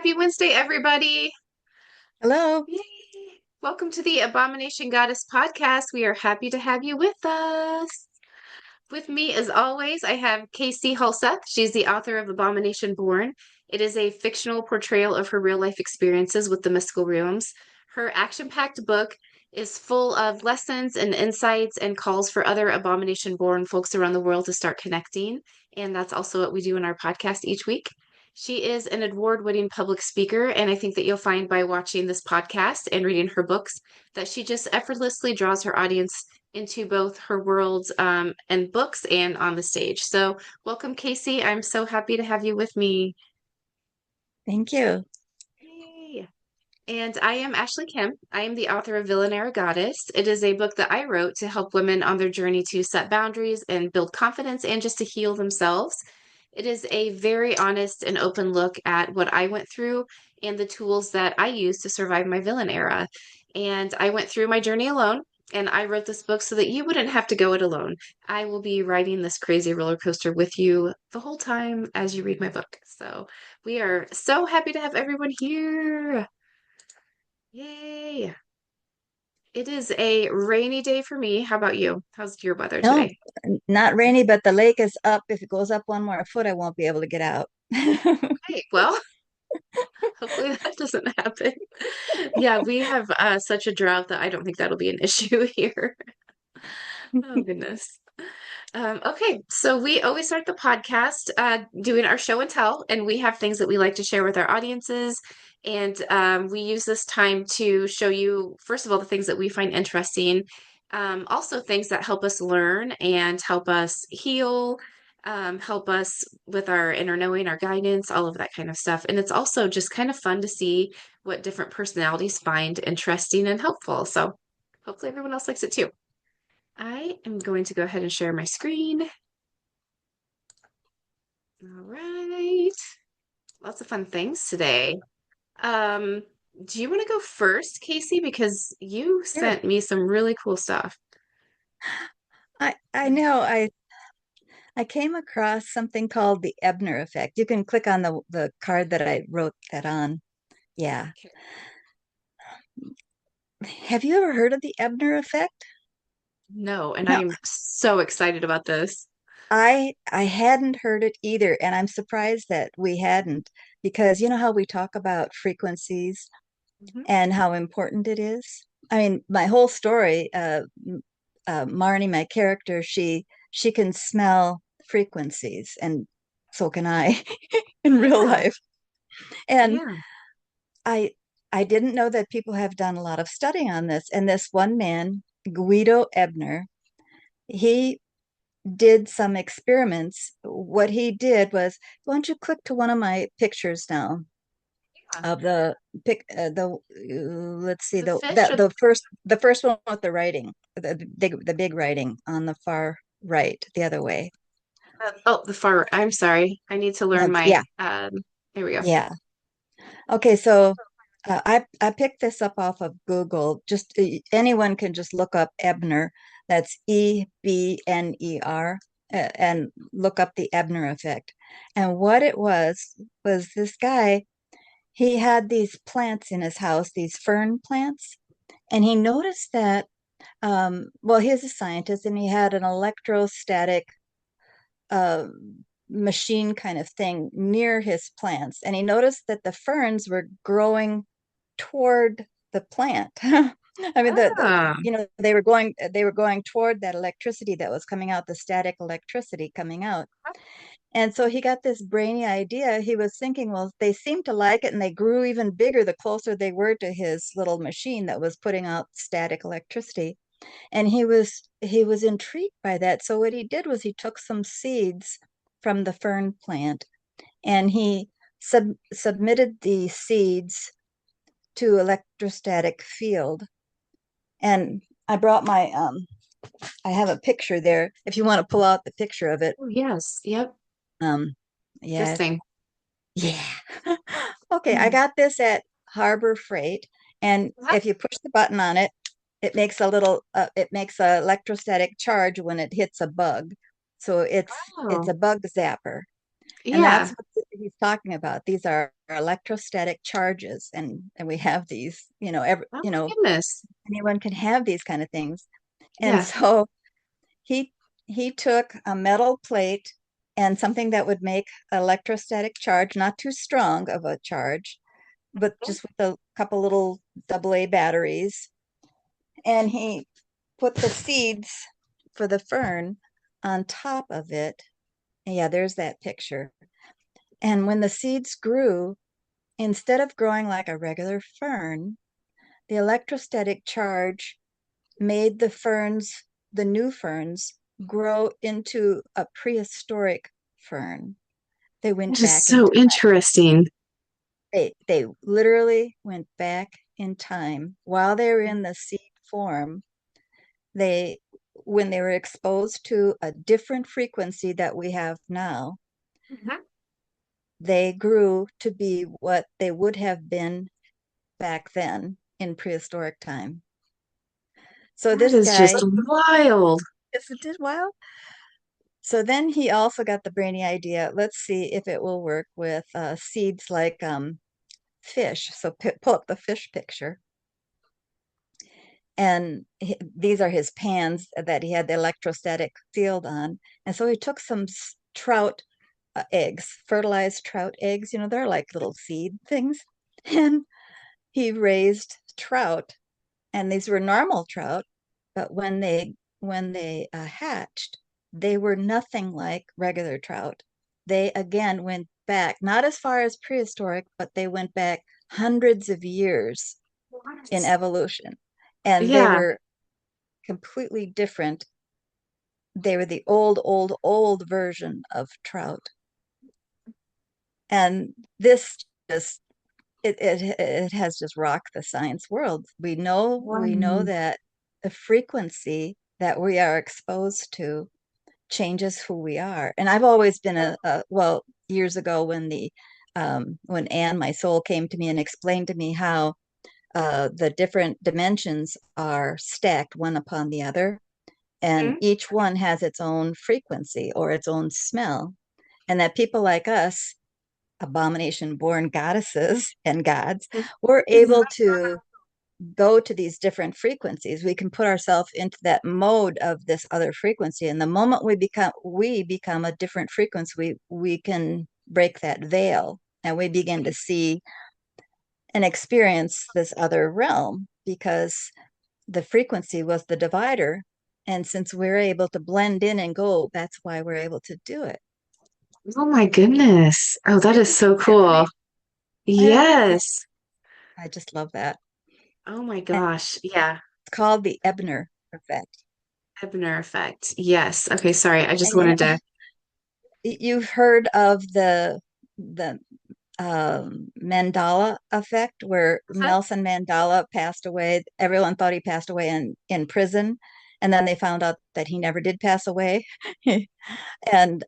Happy Wednesday, everybody. Hello. Yay. Welcome to the Abomination Goddess podcast. We are happy to have you with us. With me, as always, I have Casie Halseth. She's the author of Abomination Born. It is a fictional portrayal of her real life experiences with the mystical realms. Her action packed book is full of lessons and insights and calls for other Abomination Born folks around the world to start connecting. And that's also what we do in our podcast each week. She is an award-winning public speaker, and I think that you'll find by watching this podcast and reading her books that she just effortlessly draws her audience into both her worlds and books and on the stage. So, welcome, Casie. I'm so happy to have you with me. Thank you. Yay. And I am Ashley Kim. I am the author of Villainera Goddess. It is a book that I wrote to help women on their journey to set boundaries and build confidence and just to heal themselves. It is a very honest and open look at what I went through and the tools that I used to survive my villain era. And I went through my journey alone, and I wrote this book so that you wouldn't have to go it alone. I will be riding this crazy roller coaster with you the whole time as you read my book. So we are so happy to have everyone here. Yay. It is a rainy day for me. How about you? How's your weather No, today? not rainy, but the lake is up. If it goes up one more foot, I won't be able to get out. Okay, well, hopefully that doesn't happen. Yeah, we have such a drought that I don't think that'll be an issue here. Oh, goodness. Okay, so we always start the podcast doing our show and tell, and we have things that we like to share with our audiences. And we use this time to show you, first of all, the things that we find interesting, also things that help us learn and help us heal, help us with our inner knowing, our guidance, all of that kind of stuff. And it's also just kind of fun to see what different personalities find interesting and helpful. So hopefully everyone else likes it too. I am going to go ahead and share my screen. All right. Lots of fun things today. Um, do you want to go first, Casie? Because you Sure. sent me some really cool stuff. I know I came across something called the Ebner effect. You can click on the card that I wrote that on. Yeah. Okay. Have you ever heard of the Ebner effect? No, and I No, am so excited about this. I hadn't heard it either, and I'm surprised that we hadn't, because you know how we talk about frequencies Mhm. and how important it is. I mean, my whole story, Marnie, my character, she can smell frequencies, and so can I in real Yeah, life. And yeah. I I didn't know that people have done a lot of study on this. And this one man, Guido Ebner, he did some experiments. What he did was, why don't you click to one of my pictures now Yeah. of the pic the let's see The fish or the first one with the writing, the big writing on the far right, the other way. oh, the far. I'm sorry. I need to learn my Yeah, there we go. yeah. Okay, so I picked this up off of Google. Just anyone can just look up Ebner. That's Ebner, and look up the Ebner effect. And what it was this guy. He had these plants in his house, these fern plants, and he noticed that. Well, he's a scientist, and he had an electrostatic uh, machine kind of thing near his plants, and he noticed that the ferns were growing toward the plant. I mean, Ah, they were going toward that electricity that was coming out, the static electricity coming out. And so he got this brainy idea. He was thinking, well, they seemed to like it, and they grew even bigger the closer they were to his little machine that was putting out static electricity. And he was intrigued by that. So what he did was he took some seeds from the fern plant, and he submitted the seeds to electrostatic field. And I brought I have a picture there if you want to pull out the picture of it. oh yes. Yep. Um, yeah, Interesting. yeah. Okay, I Mm. got this at Harbor Freight, and Uh-huh. if you push the button on it, it makes a electrostatic charge when it hits a bug. So it's Oh, a bug zapper. And that's Yeah. what he's talking about. These are electrostatic charges, and we have these, Oh my goodness. anyone can have these kind of things. And Yeah. so he he took a metal plate and something that would make electrostatic charge, not too strong of a charge, but just with a couple little AA batteries. And he put the seeds for the fern on top of it. Yeah, there's that picture. And when the seeds grew, instead of growing like a regular fern, the electrostatic charge made the new ferns, grow into a prehistoric fern. They went That is back in so time. interesting. They literally went back in time while they were in the seed form. They when they were exposed to a different frequency that we have now, Mhm. they grew to be what they would have been back then in prehistoric time. So That this is just guy, wild. isn't it wild? So then he also got the brainy idea. Let's see if it will work with seeds like fish. So pull up the fish picture. And these are his pans that he had the electrostatic field on. And so he took some trout eggs, fertilized trout eggs. They're like little seed things. And he raised trout, and these were normal trout, but when they hatched, they were nothing like regular trout. They again went back, not as far as prehistoric, but they went back hundreds of years in What? evolution, and they Yeah. were completely different. They were the old, old, old version of trout, and this just it has just rocked the science world. We know Wow. that the frequency that we are exposed to changes who we are. And I've always been well, years ago when Anne, my soul, came to me and explained to me how the different dimensions are stacked one upon the other, and Mhm. each one has its own frequency or its own smell, and that people like us, abomination born goddesses and gods, we're Mhm. able to go to these different frequencies. We can put ourselves into that mode of this other frequency. And the moment we become a different frequency, we can break that veil and we begin to see and experience this other realm, because the frequency was the divider. And since we're able to blend in and go, that's why we're able to do it. Oh my goodness. Oh, that is Isn't so that cool. fascinating? I, Yes. I just love that. Oh my And gosh. Yeah. it's called the Ebner effect. Ebner effect. Yes. Okay, sorry. I just And wanted to. you've heard of the Mandela effect, where Huh? Nelson Mandela passed away. Everyone thought he passed away in prison, and then they found out that he never did pass away. And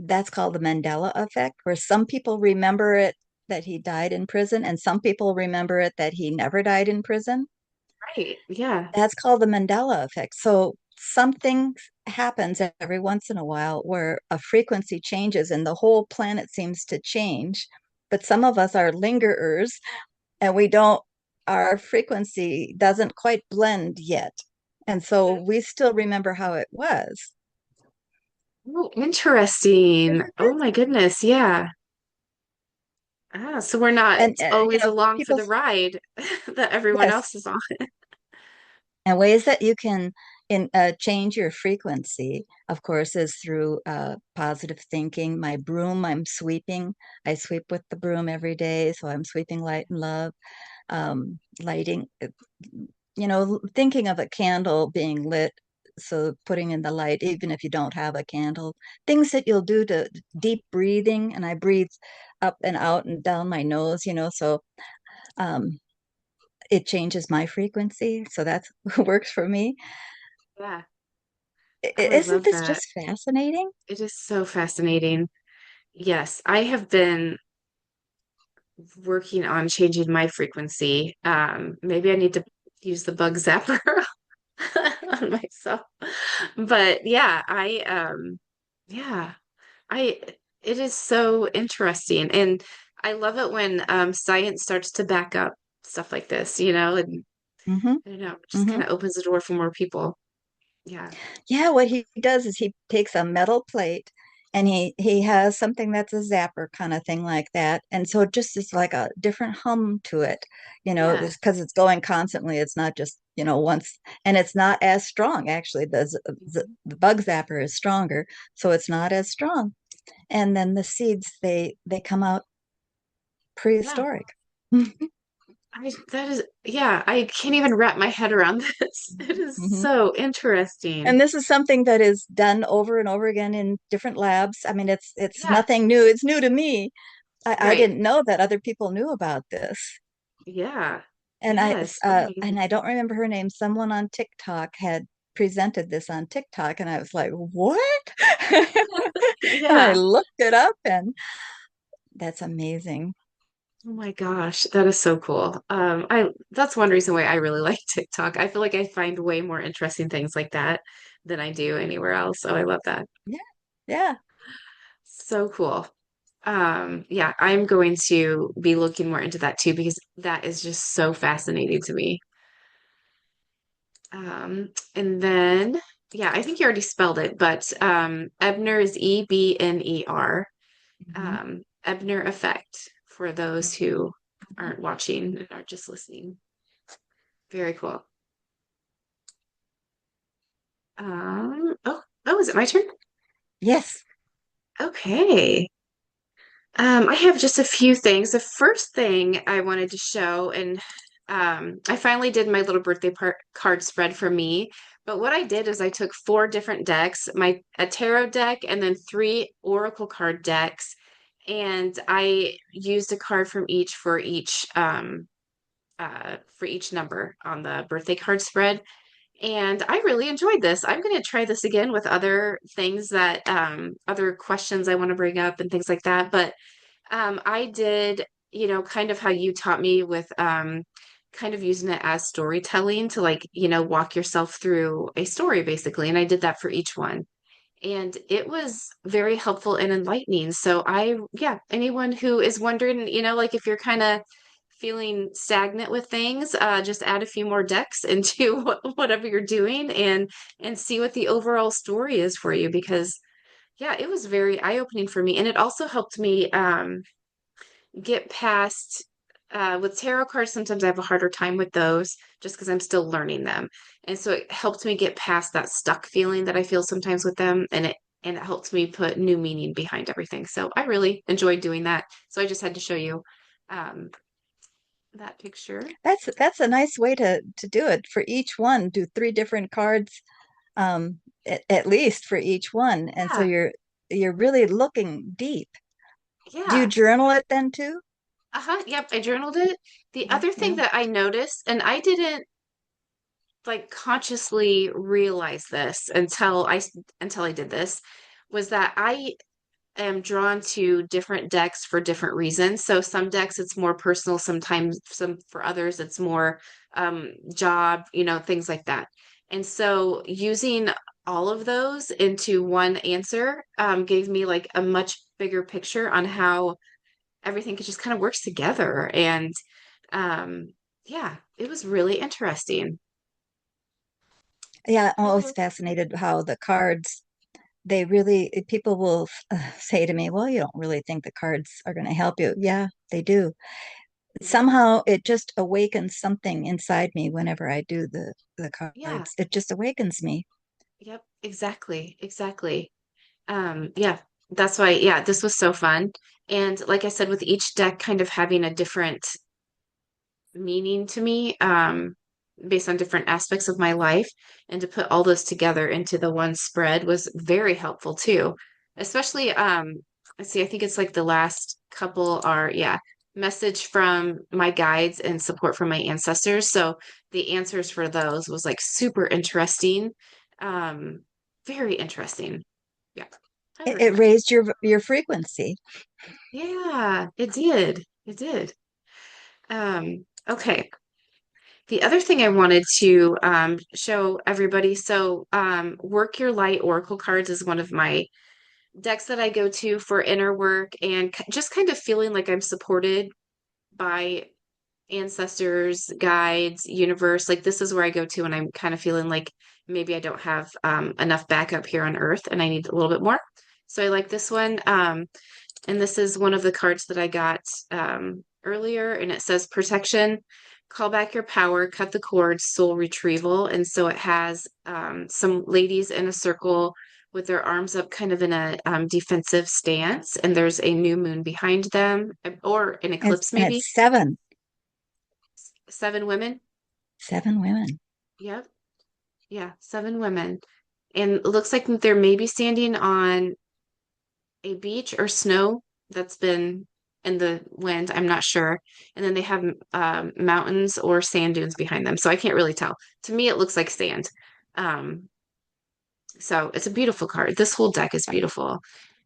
that's called the Mandela effect, where some people remember it that he died in prison, and some people remember it that he never died in prison. Right. Yeah. That's called the Mandela effect. So something happens every once in a while where a frequency changes and the whole planet seems to change. But some of us are lingerers, and our frequency doesn't quite blend yet. And so we still remember how it was. Oh, interesting. Isn't Oh it? my goodness. Yeah. Ah, so we're not And always along for people, the ride that everyone yes, else is on. and ways that you can change your frequency, of course, is through positive thinking. My broom, I'm sweeping. I sweep with the broom every day, so I'm sweeping light and love. Lighting, thinking of a candle being lit. So putting in the light, even if you don't have a candle, things that you'll do to deep breathing, and I breathe up and out and down my nose, so um, it changes my frequency. So that works for me. Yeah. Oh, I Isn't love this that. just fascinating? It is so fascinating. Yes, I have been working on changing my frequency. Maybe I need to use the bug zapper on myself. But yeah, yeah, I it is so interesting. And I love it when science starts to back up stuff like this, and Hmm. I don't know, it just Hmm. kind of opens the door for more people. Yeah. Yeah, what he does is he takes a metal plate and he has something that's a zapper kind of thing like that. And so it just is like a different hum to it, Yeah. because it's going constantly. It's not just, once, and it's not as strong. Actually, Mhm. the bug zapper is stronger, so it's not as strong. And then the seeds, they come out Yeah. prehistoric. That is, yeah, I can't even wrap my head around this. It is Hmm. so interesting. And this is something that is done over and over again in different labs. I mean, it's Yeah. nothing new. It's new to me. I Right. didn't know that other people knew about this. Yeah. And Yes. Oh my I goodness. don't remember her name. Someone on TikTok had presented this on TikTok, and I was like, "What?" And I Yeah. looked it up, and that's amazing. Oh my gosh, that is so cool. I that's one reason why I really like TikTok. I feel like I find way more interesting things like that than I do anywhere else. So I love that. Yeah, yeah. So cool. Yeah, I'm going to be looking more into that too because that is just so fascinating to me. And then yeah, I think you already spelled it, but Ebner is Ebner. Hmm. Ebner effect for those who aren't watching and are just listening. Very cool. Oh, is it my turn? Yes. Okay. I have just a few things. The first thing I wanted to show, and I finally did my little birthday card spread for me. But what I did is I took four different decks, a tarot deck, and then three oracle card decks, and I used a card from each for each number on the birthday card spread. And I really enjoyed this. I'm going to try this again with other things other questions I want to bring up and things like that. But I did, kind of how you taught me with kind of using it as storytelling to like, walk yourself through a story basically. And I did that for each one. And it was very helpful and enlightening. So yeah, anyone who is wondering, like if you're kind of feeling stagnant with things, just add a few more decks into whatever you're doing and see what the overall story is for you because yeah, it was very eye-opening for me. And it also helped me get past with tarot cards, sometimes I have a harder time with those just because I'm still learning them. And so it helped me get past that stuck feeling that I feel sometimes with them and it helps me put new meaning behind everything. So I really enjoyed doing that. So I just had to show you um that picture. That's a nice way to do it. For each one, do three different cards, at least for each one. And so Yeah. you're really looking deep. Do you Yeah. journal it then too? Uh-huh. Yep, I journaled it. The Yeah, other thing yeah. that I noticed, and I didn't like consciously realize this until I did this, was that I am drawn to different decks for different reasons. So some decks it's more personal, sometimes some for others it's more job, things like that. And so using all of those into one answer gave me like a much bigger picture on how everything just kind of works together. And um, yeah, it was really interesting. Yeah, I'm always Mhm. fascinated how the cards, they really, people will say to me, well, you don't really think the cards are going to help you. Yeah, they do. Yeah, Somehow it just awakens something inside me whenever I do the yeah, cards. It just awakens me. yep, exactly, exactly. Yeah, that's why, yeah, this was so fun. And like I said, with each deck kind of having a different meaning to me, based on different aspects of my life, and to put all those together into the one spread was very helpful too. Especially, let's see, I think it's like the last couple are, yeah, message from my guides and support from my ancestors. So the answers for those was like super interesting. Um, Very interesting. Yeah, I It recommend. raised your frequency. Yeah, it did. It did. Okay. The other thing I wanted to show everybody, so Work Your Light Oracle cards is one of my decks that I go to for inner work and just kind of feeling like I'm supported by ancestors, guides, universe. Like this is where I go to when I'm kind of feeling like maybe I don't have enough backup here on Earth and I need a little bit more. So I like this one. And this is one of the cards that I got earlier, and it says protection, call back your power, cut the cord, soul retrieval. And so it has some ladies in a circle with their arms up, kind of in a defensive stance, and there's a new moon behind them, or an eclipse, And maybe. it's seven, Seven women. seven women. Yep. Yeah, seven women. And it looks like they're maybe standing on a beach or snow that's been in the wind. I'm not sure. And then they have mountains or sand dunes behind them. So I can't really tell. To me, it looks like sand. Um, so it's a beautiful card. This whole deck is beautiful.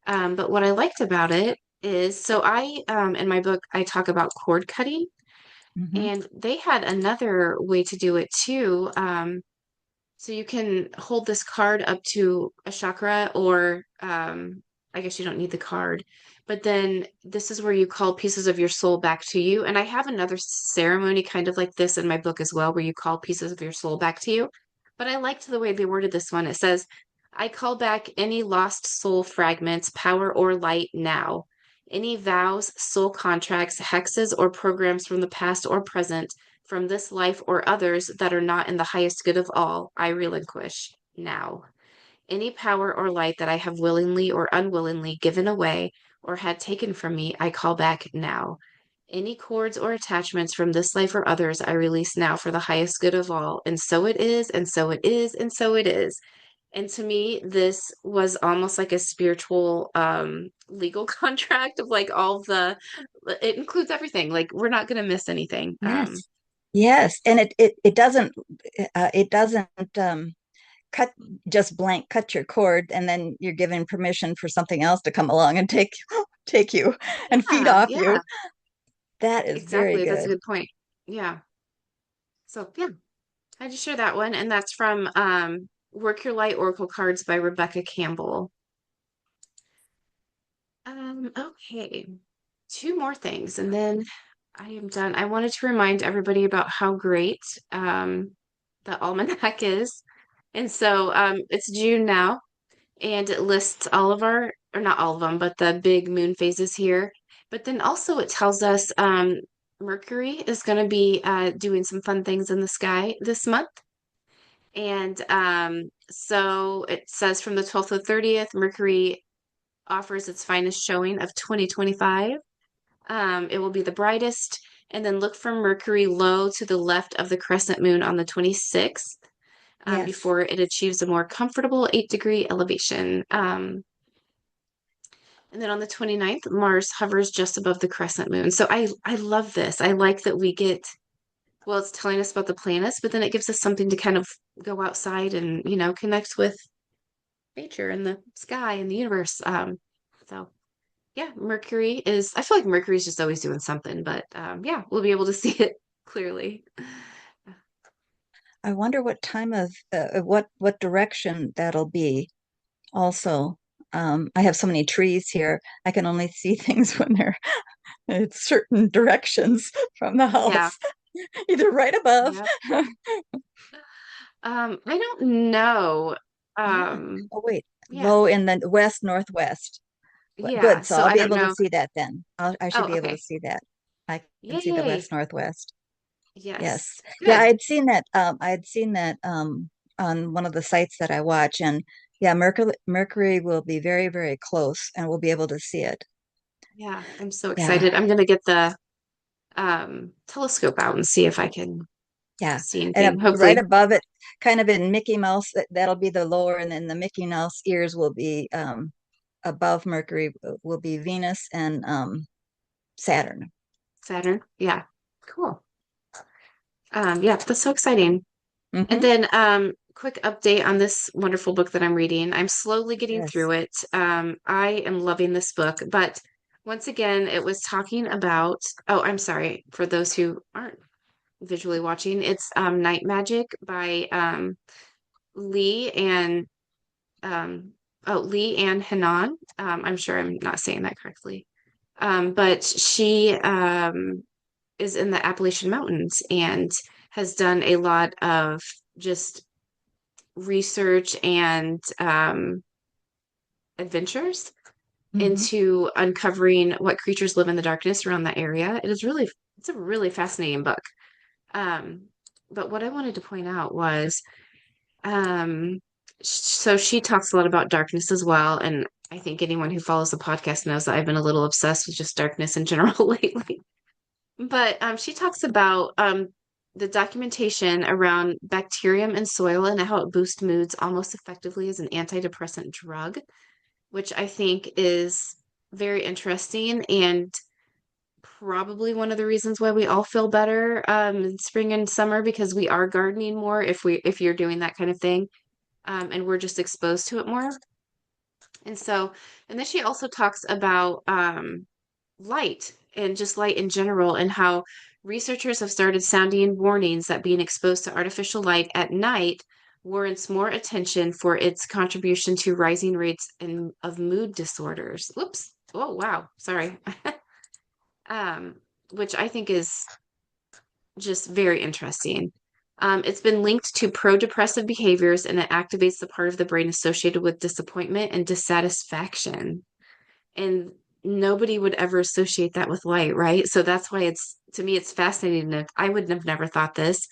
But what I liked about it is so in my book, I talk about cord cutting, Hmm. and they had another way to do it too. So you can hold this card up to a chakra, or I guess you don't need the card. But then this is where you call pieces of your soul back to you. And I have another ceremony kind of like this in my book as well, where you call pieces of your soul back to you. But I liked the way they worded this one. It says, I call back any lost soul fragments, power or light now. Any vows, soul contracts, hexes, or programs from the past or present from this life or others that are not in the highest good of all, I relinquish now. Any power or light that I have willingly or unwillingly given away or had taken from me, I call back now. Any cords or attachments from this life or others, I release now for the highest good of all. And so it is, and so it is, and so it is. And to me, this was almost like a spiritual legal contract of like all the it includes everything. Like we're not gonna miss anything. Yes. Yes. And it doesn't cut just blank cut your cord and then you're giving permission for something else to come along and take you and feed Yeah, off yeah, you. That is very exactly. That's a good. good point. Yeah. So yeah, I just share that one, and that's from Work Your Light Oracle Cards by Rebecca Campbell. Okay. Two more things, and then I am done. I wanted to remind everybody about how great the almanac is. And so it's June now, and it lists all of our, or not all of them, but the big moon phases here. But then also it tells us Mercury is going to be doing some fun things in the sky this month. And so it says from the 12th to the 30th, Mercury offers its finest showing of 2025. It will be the brightest. And then look for Mercury low to the left of the crescent moon on the 26th, Yes. before it achieves a more comfortable 8-degree elevation. And then on the 29th, Mars hovers just above the crescent moon. So I love this. I like that we get, well, it's telling us about the planets, but then it gives us something to kind of go outside and, connect with nature and the sky and the universe. So yeah, Mercury is, I feel like Mercury is just always doing something, but yeah, we'll be able to see it clearly. I wonder what time of what direction that'll be. Also, I have so many trees here. I can only see things when they're in certain directions from the Yeah. house, either right above. Yep. I don't know. Yeah. Um, Oh, wait, yeah. low in the west northwest. Yeah. Good. So So I'll I be don't able to know. see that then. I should Oh, be able to okay. see that. I can see the Yay. west northwest. Yes. Yes. Yeah, Good. I had seen that on one of the sites that I watch, and yeah, Mercury will be very, very close, and we'll be able to see it. Yeah. I'm so Yeah, excited. I'm gonna get the telescope out and see if I can yeah. see And anything. right Hopefully. above it, kind of in Mickey Mouse, that'll be the lower, and then the Mickey Mouse ears will be above Mercury will be Venus and Saturn. Saturn. Yeah. Cool. Yeah, that's so exciting. And Hmm. then quick update on this wonderful book that I'm reading. I'm slowly getting Yes. through it. I am loving this book, but once again, it was talking about, oh, I'm sorry for those who aren't visually watching. It's Night Magic by Lee and um oh, Lee Ann Hanan. I'm sure I'm not saying that correctly. But she is in the Appalachian Mountains and has done a lot of just research and adventures Mhm. into uncovering what creatures live in the darkness around that area. It's a really fascinating book. Um, but what I wanted to point out was, um, so she talks a lot about darkness as well, and I think anyone who follows the podcast knows that I've been a little obsessed with just darkness in general lately. But she talks about the documentation around bacterium in soil and how it boosts moods almost effectively as an antidepressant drug, which I think is very interesting and probably one of the reasons why we all feel better in spring and summer because we are gardening more if you're doing that kind of thing, and we're just exposed to it more. And so, and then she also talks about light and just light in general, and how researchers have started sounding warnings that being exposed to artificial light at night warrants more attention for its contribution to rising rates of mood disorders. Whoops. Oh, wow. Sorry. um, which I think is just very interesting. It's been linked to pro-depressive behaviors and it activates the part of the brain associated with disappointment and dissatisfaction. And nobody would ever associate that with light, right? So that's why to me, it's fascinating. And I would have never thought this.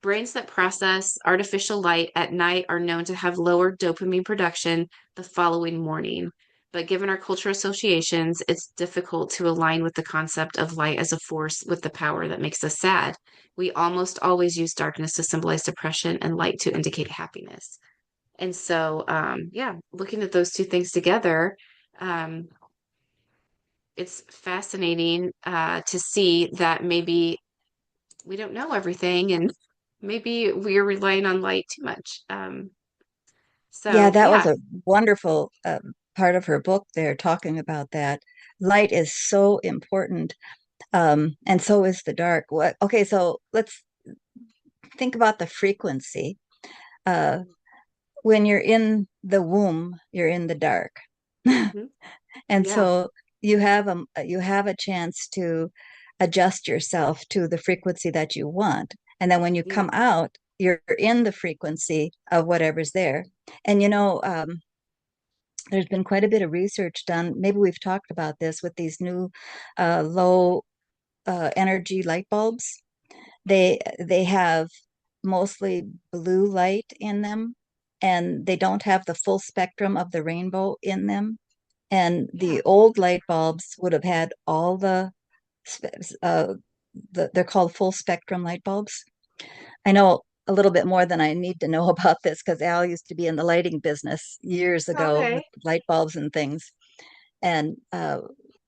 Brains that process artificial light at night are known to have lower dopamine production the following morning. But given our cultural associations, it's difficult to align with the concept of light as a force with the power that makes us sad. We almost always use darkness to symbolize depression and light to indicate happiness. And so, yeah, looking at those two things together, um, it's fascinating to see that maybe we don't know everything and maybe we're relying on light too much. Yeah, So that was yeah. a wonderful part of her book there, talking about that. Light is so important, and so is the dark. What? Okay, so let's think about the frequency. Uh, when you're in the womb, you're in the dark. Hmm. And Yeah. so you have a chance to adjust yourself to the frequency that you want. And then when you Yeah. come out, you're in the frequency of whatever's there. And there's been quite a bit of research done. Maybe we've talked about this with these new low energy light bulbs. They have mostly blue light in them, and they don't have the full spectrum of the rainbow in them. And Yeah. the old light bulbs would have had all uh, they're called full spectrum light bulbs. I know a little bit more than I need to know about this because Al used to be in the lighting business years ago with Okay. light bulbs and things. And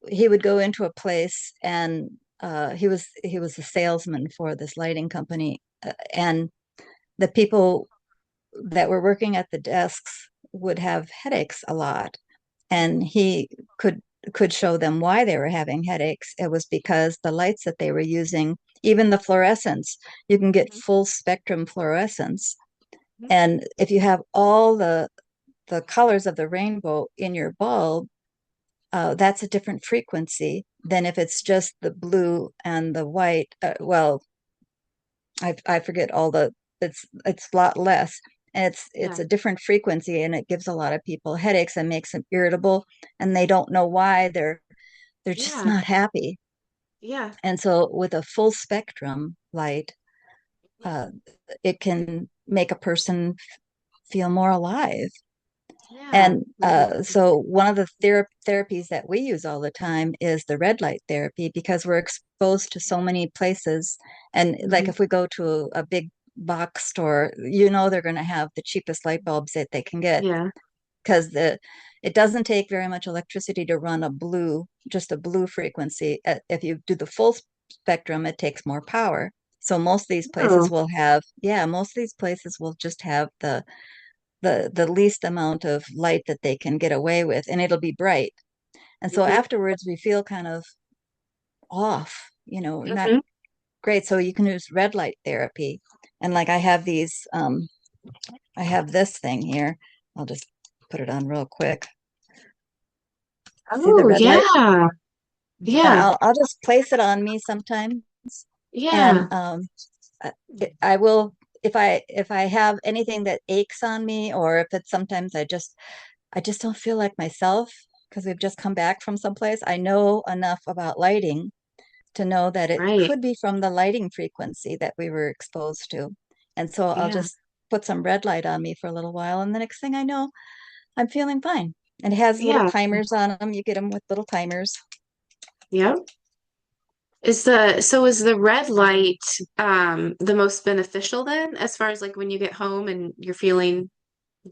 he would go into a place, and he was a salesman for this lighting company, and the people that were working at the desks would have headaches a lot, and he could could show them why they were having headaches. It was because the lights that they were using, even the fluorescence, you can get Mhm. full spectrum fluorescence. Mhm. And if you have all the colors of the rainbow in your bulb, that's a different frequency than if it's just the blue and the white. Well, I forget all the it's a lot less. And it's Yeah. a different frequency, and it gives a lot of people headaches and makes them irritable, and they don't know why. They're just Yeah. not happy. Yeah. And so with a full spectrum light, uh, it can make a person feel more alive. Yeah. And Exactly. so one of the therapies that we use all the time is the red light therapy because we're exposed to so many places. And like Hmm. if we go to a big box store, they're going to have the cheapest light bulbs that they can get Yeah. because the it doesn't take very much electricity to run just a blue frequency. If you do the full spectrum, it takes more power. So Oh. most of these places will just have the least amount of light that they can get away with, and it'll be bright. And so Hmm. afterwards, we feel kind of off, not Hmm. great. So you can use red light therapy. And like I have this thing here. I'll just put it on real quick. See the Oh, red light? yeah. And Yeah. I'll just place it on me sometimes. And Yeah. I will if I have anything that aches on me, or if it's sometimes I just don't feel like myself because we've just come back from someplace. I know enough about lighting to know that it Right. could be from the lighting frequency that we were exposed to. And so I'll Yeah. just put some red light on me for a little while, and the next thing I know, I'm feeling fine. And it has little Yeah. timers on them. You get them with little timers. Yep. Is the red light the most beneficial then, as far as like when you get home and you're feeling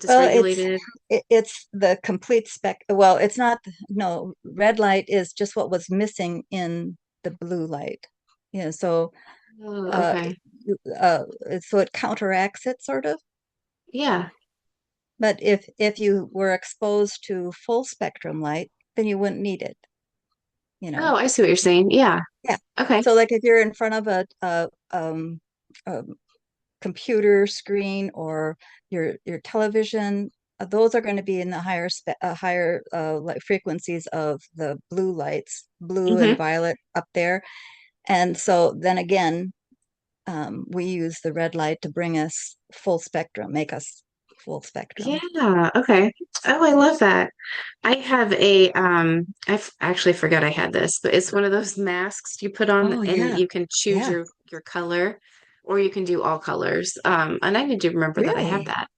Well, dysregulated? it's the complete spec. Well, it's not. No, red light is just what was missing in the blue light. So Oh, uh, okay. uh, so it counteracts it sort of. Yeah. But if you were exposed to full spectrum light, then you wouldn't need it, you know. Oh, I see what you're saying. Yeah. Yeah. Okay. So like if you're in front of a computer screen or your television, those are going to be in the higher like frequencies of the blue lights, blue and Hmm. violet up there. And so then again, we use the red light to bring us full spectrum, make us full spectrum. Yeah. Okay. Oh, I love that. I have actually forgot I had this, but it's one of those masks you put on Oh and yeah, you can choose yeah, your color or you can do all colors. And I need to remember that I have really. that.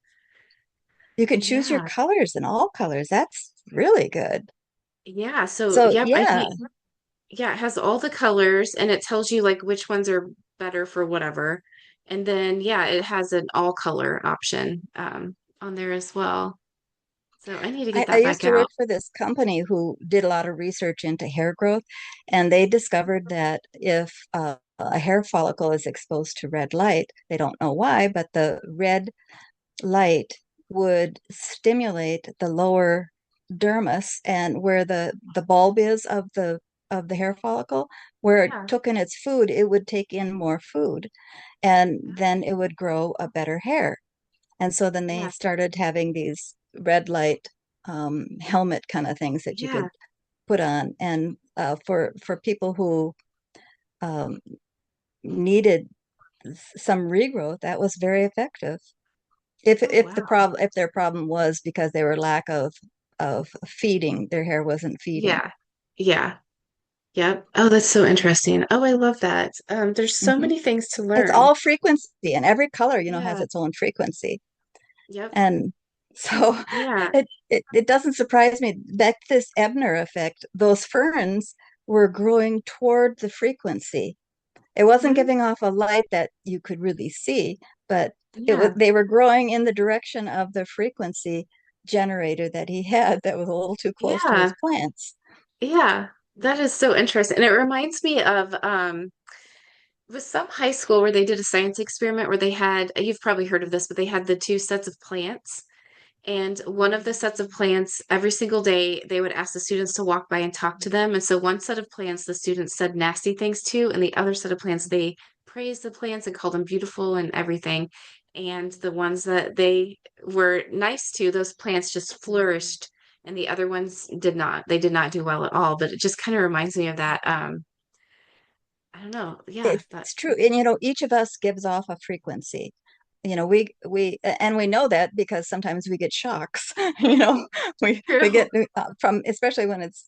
You can choose your Yeah. colors and all colors. That's really good. Yeah. So, So yep, I yeah, think yeah, it has all the colors and it tells you like which ones are better for whatever. And then yeah, it has an all color option on there as well. So I need to get I that used back to work out. for this company who did a lot of research into hair growth, and they discovered that if a hair follicle is exposed to red light, they don't know why, but the red light would stimulate the lower dermis and where the bulb is of the hair follicle, where it Yeah. took in its food, it would take in more food, and then it would grow a better hair. And so then they Yeah. started having these red light helmet kind of things that you Yeah. could put on. And for people who um, needed some regrowth, that was very effective. Oh, wow. If their problem was because they were lack of feeding, their hair wasn't feeding. Yeah. Yeah. Yep. Oh, that's so interesting. Oh, I love that. There's so Hmm. many things to It's learn. all frequency, and every color, has Yeah. its own frequency. Yep. And so Yeah. it doesn't surprise me. Back to this Ebner effect, those ferns were growing toward the frequency. It wasn't Hmm. giving off a light that you could really see, but Yeah. they were growing in the direction of the frequency generator that he had that was a little too close to his Yeah. plants. Yeah. That is so interesting. And it reminds me of with some high school where they did a science experiment where they had, you've probably heard of this, but they had the two sets of plants. And one of the sets of plants, every single day, they would ask the students to walk by and talk to them. And so one set of plants, the students said nasty things to, and the other set of plants, they praised the plants and called them beautiful and everything. And the ones that they were nice to, those plants just flourished, and the other ones did not. They did not do well at all. But it just kind of reminds me of that. I don't know. Yeah, that. It's true. And each of us gives off a frequency. We know that because sometimes we get shocks. We True. get from, especially when it's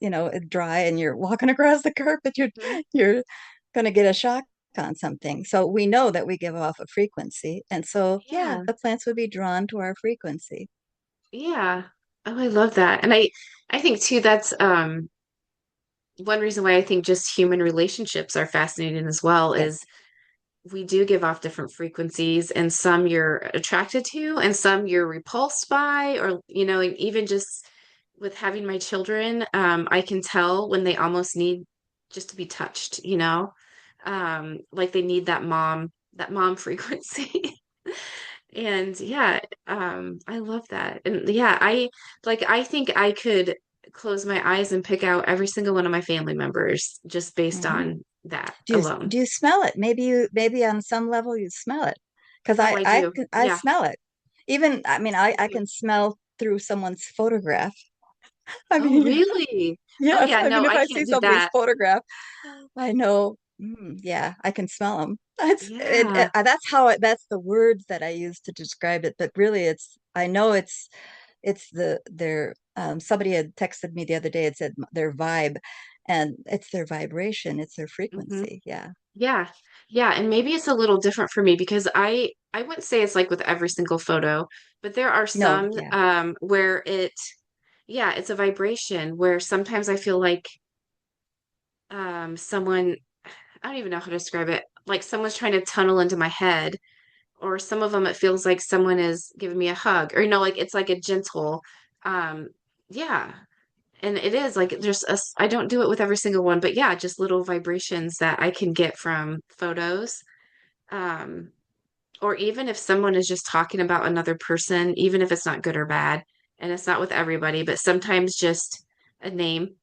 dry and you're walking across the carpet, Mhm. you're going to get a shock on something. So we know that we give off a frequency. And so yeah, Yeah. the plants would be drawn to our frequency. Yeah. Oh, I love that. And I think too that's one reason why I think just human relationships are fascinating as well is Yes. we do give off different frequencies and some you're attracted to and some you're repulsed by or like even just with having my children, I can tell when they almost need just to be touched. Like they need that mom frequency. And yeah, I love that. And yeah, I think I could close my eyes and pick out every single one of my family members just based Hmm. on that Do you alone. do you smell it? Maybe on some level you smell it. Because Oh, I do. I Yeah. smell it. Even I mean I can smell through someone's photograph. I Oh, mean, really? Oh, yes, yeah, I no, mean, if I I see can't do somebody's that. photograph, I know, yeah, I can smell them. Yeah. That's how that's the words that I use to describe it. But really, I know it's their somebody had texted me the other day. It said their vibe, and it's their vibration, it's their Hmm. frequency. Yeah. Yeah. Yeah. And maybe it's a little different for me because I wouldn't say it's like with every single photo, but there are No, some yeah. where yeah, it's a vibration where sometimes I feel like someone, I don't even know how to describe it, like someone's trying to tunnel into my head, or some of them it feels like someone is giving me a hug, or like it's like a gentle, um, yeah. And it is like there's I don't do it with every single one, but yeah, just little vibrations that I can get from photos. Um, or even if someone is just talking about another person, even if it's not good or bad, and it's not with everybody, but sometimes just a name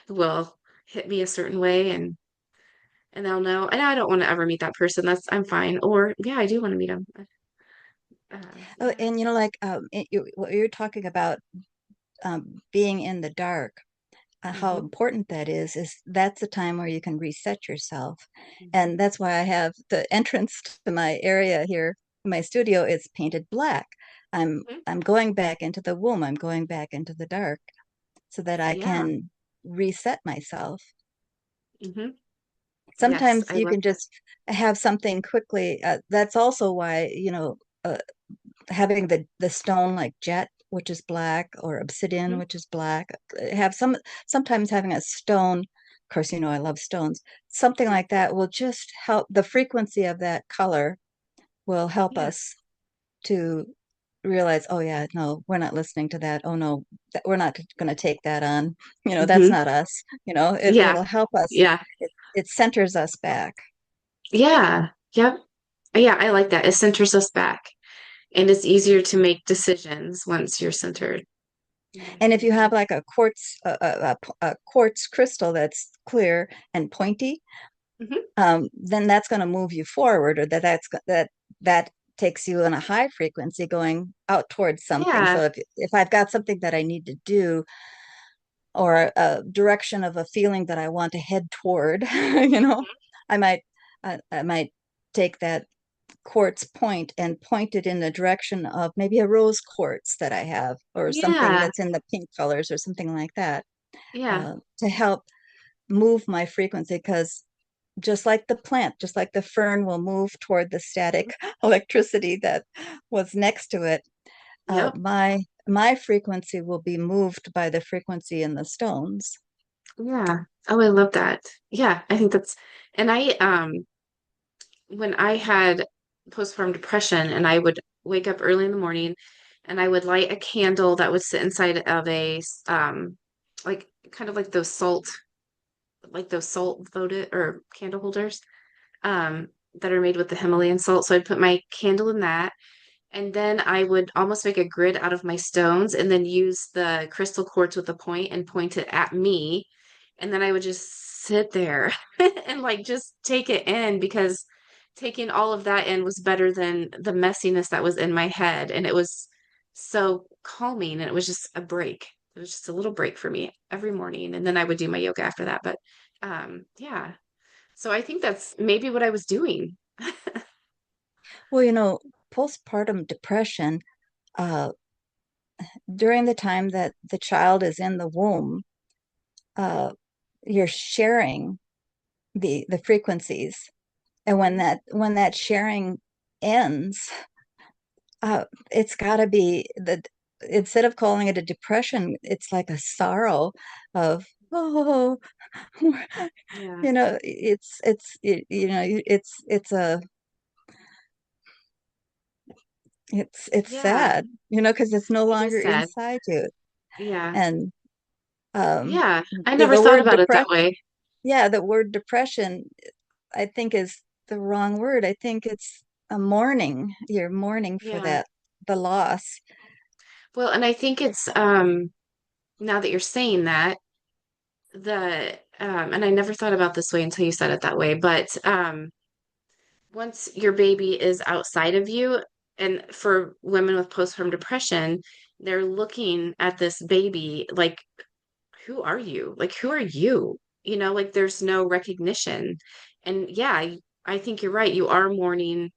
will hit me a certain way, and they'll know. And I don't want to ever meet that person. I'm fine. Or yeah, I do want to meet them. Oh, Yeah. and like what you're talking about, being in the dark, how Hmm. important that is that's the time where you can reset yourself. Hmm. And that's why I have the entrance to my area here, my studio is painted black. Hmm. I'm going back into the womb, I'm going back into the dark so that I Yeah. can reset myself. Hmm. Yes, Sometimes I you love can that. just have something quickly. That's also why, having the stone like jet, which is black, or obsidian, Hmm. which is black, have sometimes having a stone. Of course, I love stones. Something like that will just help. The frequency of that color will help Yeah. us to realize, oh yeah, no, we're not listening to that. Oh no, we're not going to take that on. That's Hmm. not us. Yeah. It'll help us. Yeah. It centers us back. Yeah. Yep. Yeah, I like that. It centers us back, and it's easier to make decisions once you're centered. And if you have like a quartz crystal that's clear and pointy, Hmm. then that's going to move you forward, or that takes you on a high frequency going out towards something. Yeah. So if I've got something that I need to do, or a direction of a feeling that I want to head toward, I might I might take that quartz point and point it in the direction of maybe a rose quartz that I have, or something Yeah. that's in the pink colors, or something like that, Yeah. to help move my frequency. Because just like the fern will move toward the static electricity that was next to it, Yep. my frequency will be moved by the frequency in the stones. Yeah. Oh, I love that. Yeah, I think and when I had postpartum depression and I would wake up early in the morning and I would light a candle that would sit inside of like kind of like those salt votive or candle holders, um, that are made with the Himalayan salt. So I'd put my candle in that. And then I would almost make a grid out of my stones and then use the crystal quartz with a point and point it at me. And then I would just sit there and like just take it in, because taking all of that in was better than the messiness that was in my head. And it was so calming, and it was just a break. It was just a little break for me every morning. And then I would do my yoga after that. But yeah. So I think that's maybe what I was doing. Well, postpartum depression, uh, during the time that the child is in the womb, uh, you're sharing the frequencies, and when Mhm. that sharing ends, it's got to be the instead of calling it a depression, it's like a sorrow of, oh, Yeah. it's Yeah. sad, because it's no It is longer sad. inside you. Yeah. And um Yeah. I the, never the thought word about it depression, that way. yeah, the word depression, I think, is the wrong word. I think it's a mourning. You're mourning for Yeah. the loss. Well, and I think it's now that you're saying that, and I never thought about this way until you said it that way, but once your baby is outside of you, and for women with postpartum depression, they're looking at this baby like, who are you? Like, who are you? Like there's no recognition. And yeah, I think you're right. You are mourning.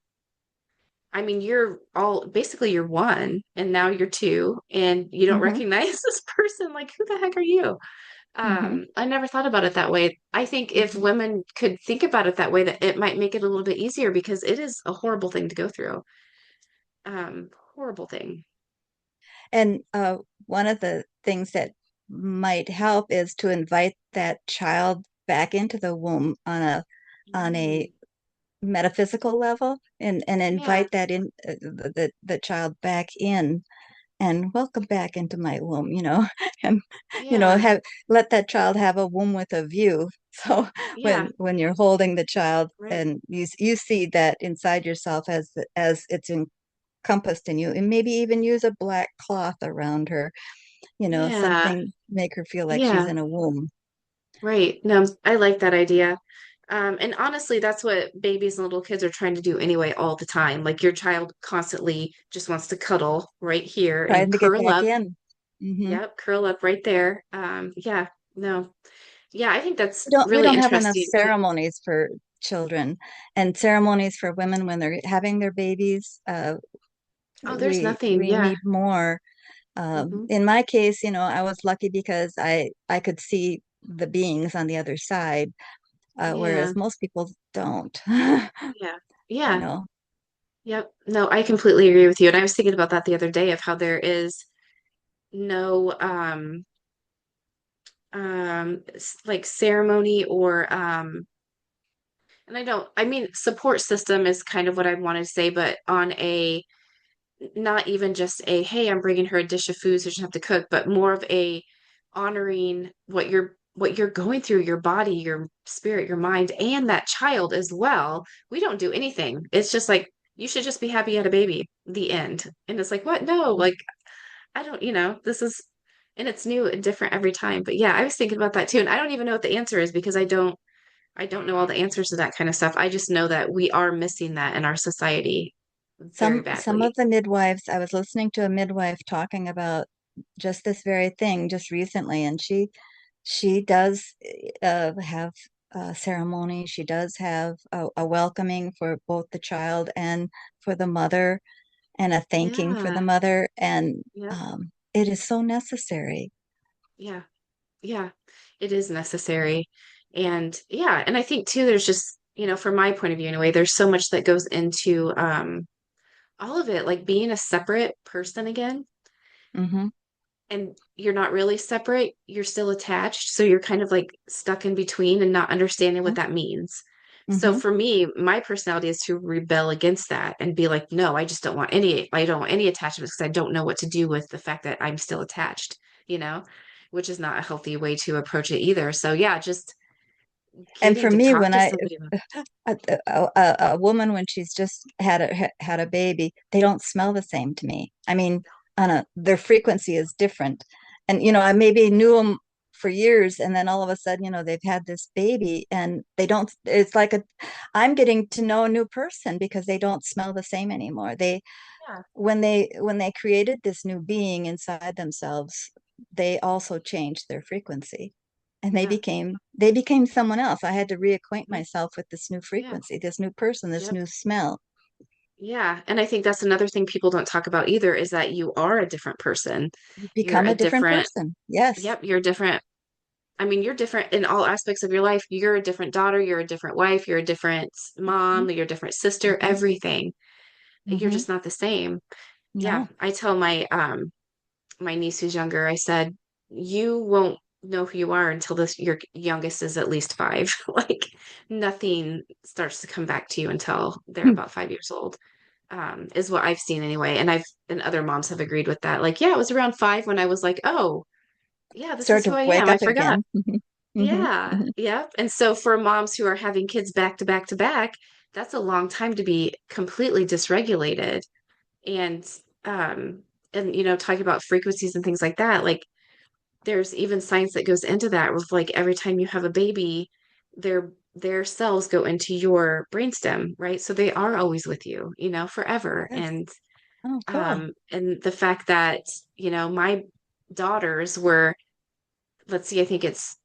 I mean, you're all basically you're one and now you're two and you don't Hmm. recognize this person. Like, who the heck are you? Hmm. I never thought about it that way. I think if Hmm. women could think about it that way, that it might make it a little bit easier because it is a horrible thing to go through. Horrible thing. And one of the things that might help is to invite that child back into the womb on a Mm, metaphysical level, and yeah, invite that in the child back in, and welcome back into my womb, and yeah, have let that child have a womb with a view. So yeah, when you're holding the child right. and you see that inside yourself as it's encompassed in you, and maybe even use a black cloth around her, Yeah, something make her feel like she's yeah, in a womb. right. No, I like that idea. And honestly, that's what babies and little kids are trying to do anyway, all the time. Like your child constantly just wants to cuddle right here and Trying to get curl back up. in. Hmm. Yep, curl up right there. Yeah, no. Yeah, I think that's We really don't have enough interesting. ceremonies for children, and ceremonies for women when they're having their babies. Oh, there's nothing. We Yeah. need more. Hmm. In my case, I was lucky because I could see the beings on the other side, Yeah. whereas most people don't. Yeah. You Yeah. know, Yep. No, I completely agree with you. And I was thinking about that the other day of how there is no like ceremony or and I mean support system is kind of what I want to say, but on a not even just a hey, I'm bringing her a dish of food so she doesn't have to cook, but more of a honoring what you're going through, your body, your spirit, your mind, and that child as well. We don't do anything. It's just like you should just be happy you had a baby. The end. And it's like, what? No, like I don't, this is and it's new and different every time. But yeah, I was thinking about that too. And I don't even know what the answer is because I don't know all the answers to that kind of stuff. I just know that we are missing that in our society very some of badly. the midwives, I was listening to a midwife talking about just this very thing just recently, and she does have a ceremony. She does have a welcoming for both the child and for the mother, and a thanking for the Yeah. mother. And Yep. it is so necessary. Yeah. Yeah. It is necessary. And yeah, and I think too, there's just, from my point of view anyway, there's so much that goes into all of it, like being a separate person again. Hmm. And you're not really separate, you're still attached. So you're kind of like stuck in between and not understanding what that means. So Hmm. for me, my personality is to rebel against that and be like, no, I don't want any attachments because I don't know what to do with the fact that I'm still attached, you know, which is not a healthy way to approach it either. So yeah, just And getting for to me, talk when to somebody about a woman, when she's just had a baby, they don't smell the same to me. I mean, on a their frequency is different. And I maybe knew them for years, and then all of a sudden, they've had this baby, and they don't. It's like I'm getting to know a new person because they don't smell the same anymore. They yeah, when they created this new being inside themselves, they also changed their frequency, and yeah, they became someone else. I had to reacquaint yeah, myself with this new yeah, frequency, this new person, this yep. new smell. Yeah. And I think that's another thing people don't talk about either is that you are a different person. You You're become a a different different, person. Yes. yep, you're different. I mean, you're different in all aspects of your life. You're a different daughter, you're a different wife, you're a different Hmm. mom, you're a different sister, Hmm. everything. You're Hmm. just not the same. Yeah. No. I tell my niece who's younger, I said, you won't know who you are until this your youngest is at least 5. Like nothing starts to come back to you until they're about 5 years old. Is what I've seen anyway. And other moms have agreed with that. Like, yeah, it was around 5 when I was like, oh, yeah, this Start is who to I wake am. I up forgot. again. Hmm. Yeah, Hmm. yep. And so for moms who are having kids back to back to back, that's a long time to be completely dysregulated. And um talking about frequencies and things like that, like there's even science that goes into that with like every time you have a baby, their cells go into your brainstem, right? So they are always with you, forever. Yes. And Oh, cool. And the fact that, my daughters were, let's see, I think it's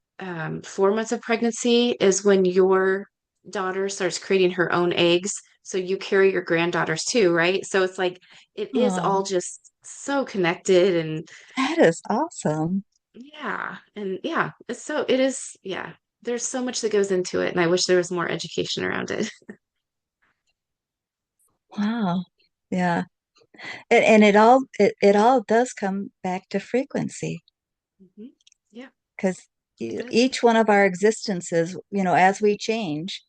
4 months of pregnancy is when your daughter starts creating her own eggs. So you carry your granddaughters too, right? So it's like it is all Oh, just so connected and that is awesome. yeah. And yeah, it is, yeah. There's so much that goes into it, and I wish there was more education around it. Wow. Yeah. And it all does come back to frequency Mhm. Yeah, because it does. each one of our existences, as we change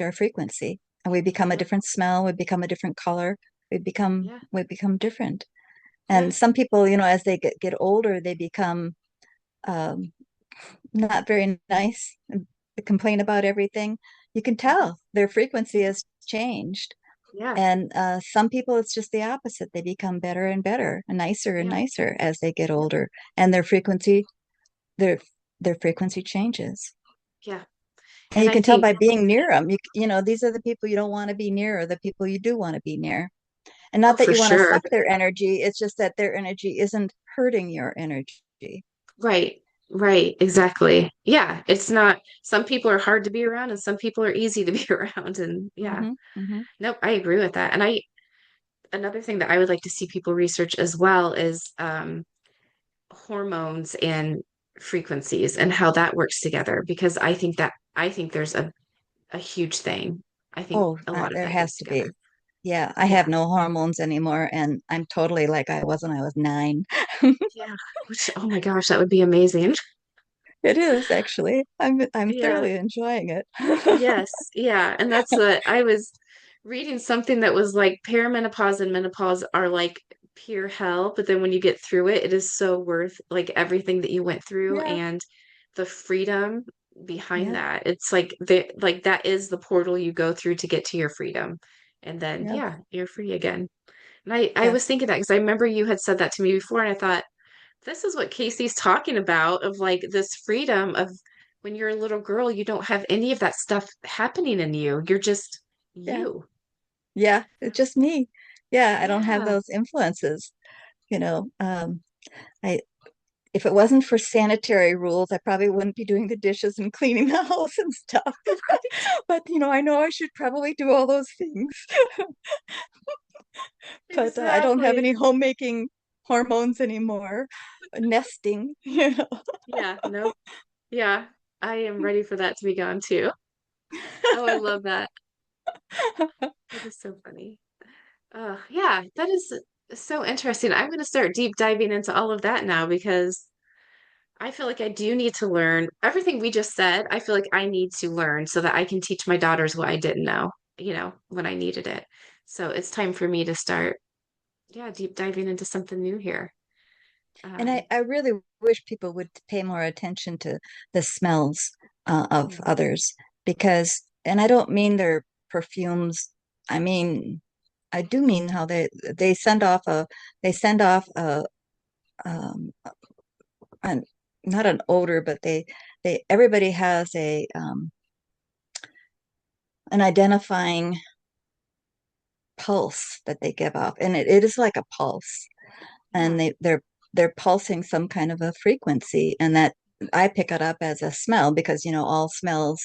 our frequency and we become a Yep. different smell, we become a different color, we become Yeah. we become different. Yeah. And some people, as they get older, they become um, not very nice and complain about everything. You can Mhm. tell their frequency has changed. Yeah. And some people, it's just the opposite. They become better and better, and Yeah. nicer as they get Yep. older, and their frequency changes. Yeah. And And you I can tell think, by being near them. These are the people you don't want to be near, or the people you do want to be near. And oh, not that for you want to sure. suck their energy. It's just that their energy isn't hurting your energy. Right. Right. Exactly. Yeah. It's not, some people are hard to be around and some people are easy to be around. And yeah. Hmm. Hmm. Nope, I agree with that. And another thing that I would like to see people research as well is hormones and frequencies and how that works together because I think there's a huge thing. I think Oh, a lot of there that has goes to together. be. Yeah, I have Yeah. no hormones anymore, and I'm totally like I was when I was 9. Yeah. Which, oh my gosh, that would be amazing. It is actually. I'm Yeah. thoroughly enjoying it. Yes. Yeah. And that's what I was reading something that was like perimenopause and menopause are like pure hell, but then when you get through it, it is so worth like everything that you went through Yeah, and the freedom behind yeah, that. It's like that is the portal you go through to get to your freedom. And then yeah, yeah, you're free again. And I yeah, was thinking that because I remember you had said that to me before, and I thought, this is what Casey's talking about of like this freedom of when you're a little girl, you don't have any of that stuff happening in you. You're just yeah, you. yeah. It's just me. Yeah, I don't have Yeah. those influences. You know, um, I if it wasn't for sanitary rules, I probably wouldn't be doing the dishes and cleaning the house and stuff. Right. But I know I should probably do all those things. But I don't have Exactly. any homemaking hormones anymore. Nesting, Yeah. Nope. Yeah. I am ready for that to be gone too. Oh, I love that. That is so funny. Yeah, that is so interesting. I'm going to start deep diving into all of that now because I feel like I do need to learn everything we just said. I feel like I need to learn so that I can teach my daughters what I didn't know, when I needed it. So it's time for me to start, yeah, deep diving into something new here. and I, Um, I really wish people would pay more attention to the smells of mhm. others because, and I don't mean their perfumes. I mean, I do mean how they send off um, an, not an odor, but they everybody has an identifying pulse that they give off, and it is like a pulse, and Yeah, they're pulsing some kind of a frequency, and that I pick it up as a smell because all smells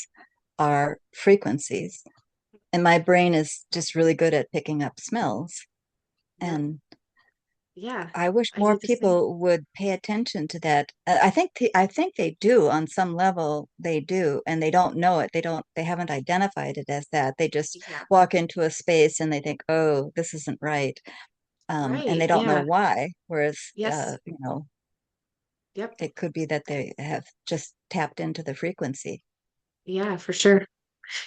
are frequencies, and my brain is just really good at picking up smells. yep, And yeah. I wish I more do the same. people would pay attention to that. I think they do on some level. They do, and they don't know it. They haven't identified it as that. They just Yeah, walk into a space and they think, "Oh, this isn't right," and they right. don't know Yeah. why. Whereas, Yes. Yep. it could be that they have just tapped into the frequency. Yeah, for sure.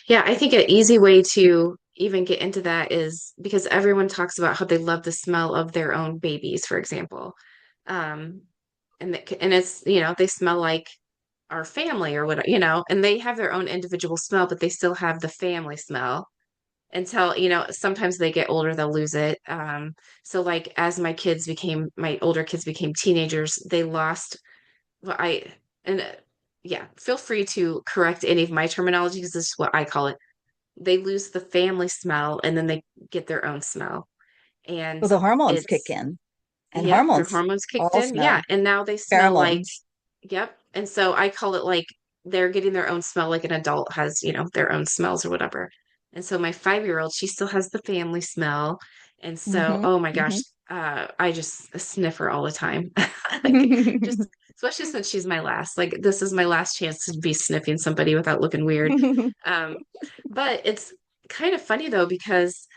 Yeah, I think an easy way to even get into that is because everyone talks about how they love the smell of their own babies, for example. Um, and it's, they smell like our family or what, and they have their own individual smell, but they still have the family smell until, sometimes they get older, they'll lose it. So like as my older kids became teenagers, they lost well, and yeah, feel free to correct any of my terminology because this is what I call it. They lose the family smell and then they get their own smell. and Well, the hormones kick it's in, and yep, their hormones hormones kicked all in. Yeah, smell, and now they smell like pheromones. yep. And so I call it like they're getting their own smell like an adult has, their own smells or whatever. And so my 5-year-old, she still has the family smell. And so, Hmm. oh my gosh, Hmm. I just sniff her all the time. Like just especially since she's my last. Like this is my last chance to be sniffing somebody without looking weird. Um, but it's kind of funny though because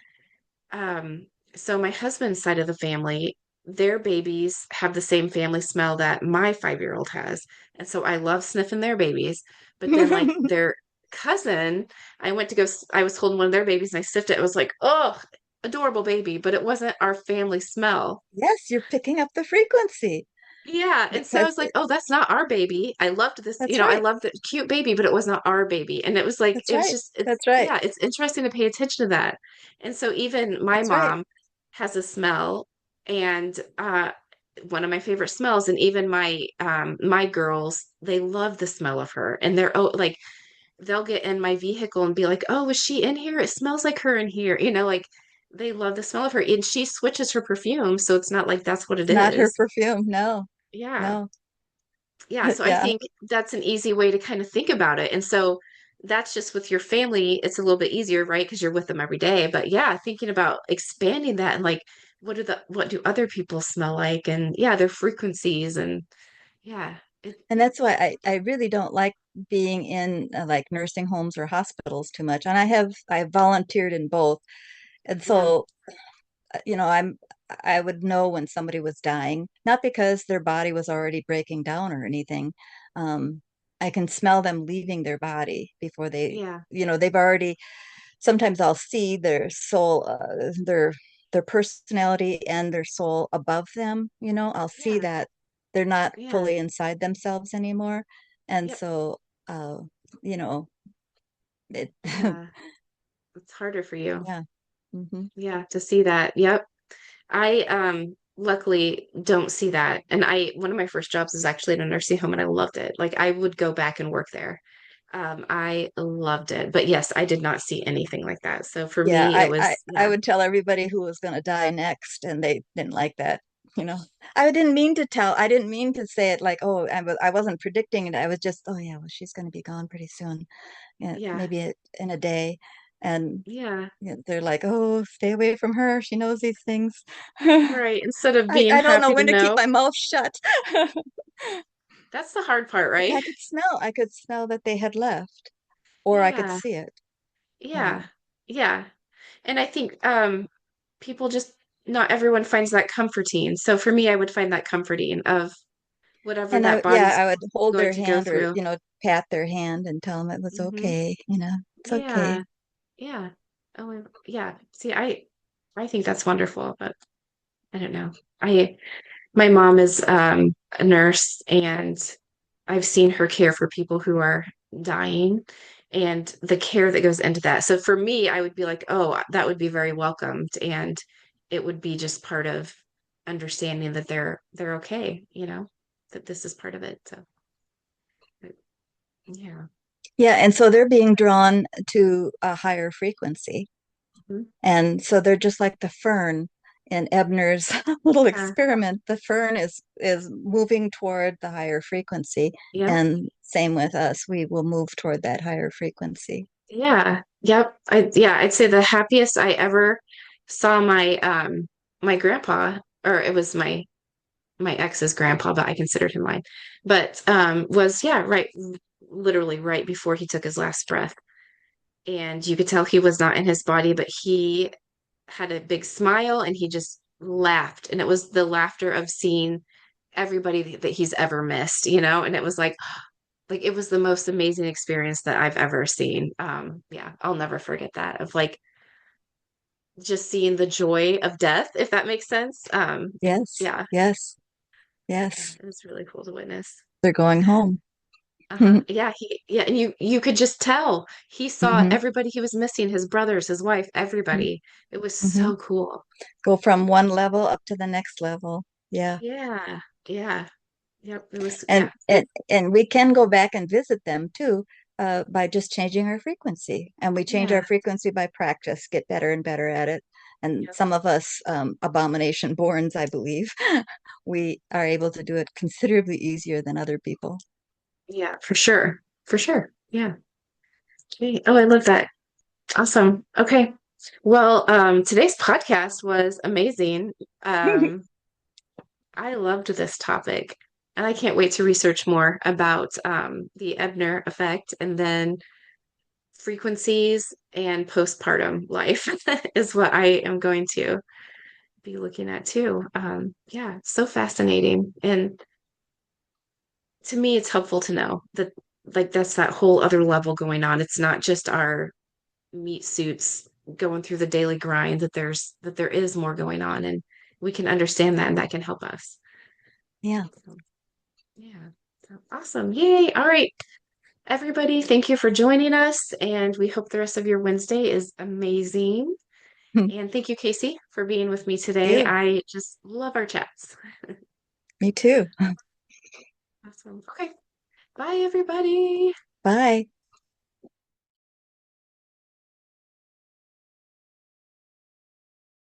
um, so my husband's side of the family, their babies have the same family smell that my 5-year-old has. And so I love sniffing their babies. But then like their cousin, I was holding one of their babies and I sniffed it. It was like, oh, adorable baby, but it wasn't our family smell. Yes, you're picking up the frequency Yeah, and so I because was like, "Oh, that's not our baby." I loved this, that's I right. loved the cute baby, but it was not our baby. And it was like, That's right. it's That's right. yeah, it's interesting to pay attention to that. And so even my That's right. mom has a smell, and one of my favorite smells, and even my girls, they love the smell of her, and like they'll get in my vehicle and be like, "Oh, is she in here? It smells like her in here." Like they love the smell of her, and she switches her perfume, so it's not like that's what it It's not her is. perfume. No, Yeah. no. Yeah, so I Yeah. think that's an easy way to kind of think about it. And so that's just with your family, it's a little bit easier, right? Because you're with them every day. But yeah, thinking about expanding that and like what do other people smell like and yeah, their frequencies and yeah, And that's why I really don't like being in like nursing homes or hospitals too much. And I volunteered in both. And yeah, so, I would know when somebody was dying, not because their body was already breaking down or anything. Um, I can smell them leaving their body before yeah, they've already, sometimes I'll see their soul, their personality and their soul above them. I'll see yeah, that they're not yeah, fully inside themselves anymore. And yep, so, you know, it, yeah. It's harder for you. yeah. Hmm. Yeah, to see that. Yep. I luckily don't see that. And I one of my first jobs was actually in a nursing home and I loved it. Like I would go back and work there. I loved it. But yes, I did not see anything like that. So for Yeah, me it was I yeah. would tell everybody who was going to die next, and they didn't like that. I didn't mean to tell. I didn't mean to say it like, oh, I wasn't predicting it. I was just, oh yeah, well, she's going to be gone pretty soon. Yeah, Yeah. maybe in a day. And Yeah. they're like, oh, stay away from her. She knows these things. I Right. Instead of being I don't know happy to when to keep know. my mouth shut. That's the hard part, right? I could smell that they had left, or I could Yeah. see it. Yeah. Yeah. And I think people just not everyone finds that comforting. So for me, I would find that comforting of whatever And that yeah, body's I would hold going their to go hand or, through. pat their hand and tell them it was Hmm. okay, it's Yeah. okay. Yeah. Oh, yeah. See, I think that's wonderful, but I don't know. I my mom is a nurse and I've seen her care for people who are dying and the care that goes into that. So for me, I would be like, oh, that would be very welcomed and it would be just part of understanding that they're okay, that this is part of it. So yeah. Yeah, and so they're being drawn to a higher frequency. Mhm. And so they're just like the fern in Ebner's little Yeah. experiment. The fern is moving toward the higher frequency. Yep. And same with us, we will move toward that higher frequency. Yeah. Yep. I'd say the happiest I ever saw my grandpa, or it was my ex's grandpa, but I considered him mine. But was yeah, right literally right before he took his last breath. And you could tell he was not in his body, but he had a big smile and he just laughed. And it was the laughter of seeing everybody that he's ever missed, and it was like it was the most amazing experience that I've ever seen. Yeah, I'll never forget that of like just seeing the joy of death, if that makes sense. Yes, Yeah, yes, yeah, yes. it was really cool to witness. They're going home. Uh-huh. Yeah, and you could just tell he saw Hmm. everybody he was missing, his brothers, his wife, everybody. It was Hmm. so cool. Go from one level up to the next level. Yeah. Yeah, yeah, yep. It was And yeah, and we can go back and visit them too, by just changing our frequency. And we change yeah, our frequency by practice, get better and better at it. and Yep. some of us, abomination borns, I believe, we are able to do it considerably easier than other people. Yeah, for sure. For sure. Yeah. Okay. Oh, I love that. Awesome. Okay. Well, today's podcast was amazing. Um, I loved this topic, and I can't wait to research more about the Ebner effect and then frequencies and postpartum life is what I am going to be looking at too. Yeah, so fascinating. And to me, it's helpful to know that like that's that whole other level going on. It's not just our meat suits going through the daily grind, that there is more going on and we can understand that and that can help us. Yeah. So, yeah. So awesome. Yay. All right. Everybody, thank you for joining us and we hope the rest of your Wednesday is amazing. And thank you, Casie, for being with me today. You. I just love our chats. Me too. Awesome. Okay. Bye, everybody. Bye.